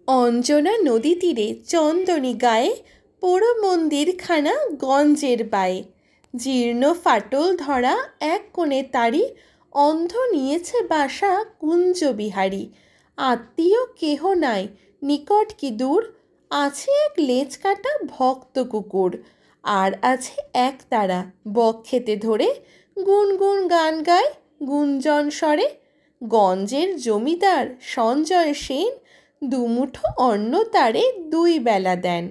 অঞ্জনা নদী তীরে চন্দনী গায়ে পোড়ো মন্দিরখানা গঞ্জের বায়ে। জীর্ণ ফাটল ধরা এক কোণে তারি, অন্ধ নিয়েছে বাসা কুঞ্জবিহারী। আত্মীয় কেহ নাই, নিকট কি দূর, আছে এক লেজ কাটা ভক্ত কুকুর। আর আছে এক তারা বক্ষেতে ধরে, গুনগুন গান গায় গুঞ্জন স্বরে। গঞ্জের জমিদার সঞ্জয় সেন, দুমুঠো অন্ন তারে দুই বেলা দেন।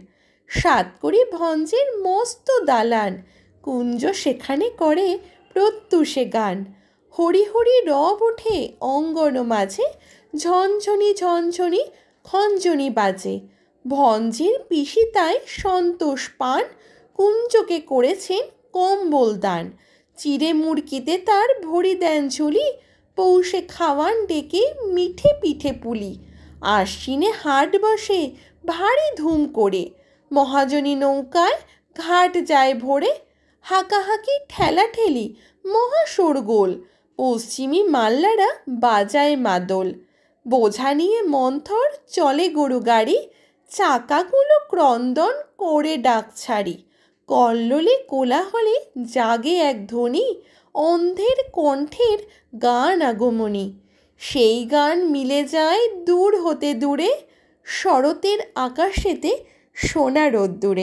সাতকড়ি ভঞ্জের মস্ত দালান, কুঞ্জ সেখানে করে প্রত্যুষে গান। হরি হরি রব ওঠে অঙ্গন মাঝে, ঝনঝনি ঝনঝনি খঞ্জনি বাজে। ভঞ্জের পিসি তাই সন্তোষ পান, কুঞ্জকে করেছেন কম্বল দান। চিড়ে মুরকিতে তার ভরি দেন ঝুলি, পৌষে খাওয়ান ডেকে মিঠে পিঠে পুলি। আশ্বিনে হাট বসে ভারী ধুম করে, মহাজনী নৌকায় ঘাট যায় ভোরে। হাঁকাহাঁকি ঠেলাঠেলি মহা শোরগোল, পশ্চিমী মাল্লারা বাজায় মাদল। বোঝা নিয়ে মন্থর চলে গরু গাড়ি, চাকাগুলো ক্রন্দন করে ডাক ছাড়ি। কল্লোলে কোলাহলে জাগে এক ধ্বনি, অন্ধের কণ্ঠের গান আগমনী। সেই গান মিলে যায় দূর হতে দূরে, শরতের আকাশেতে সোনা রোদ্দুরে।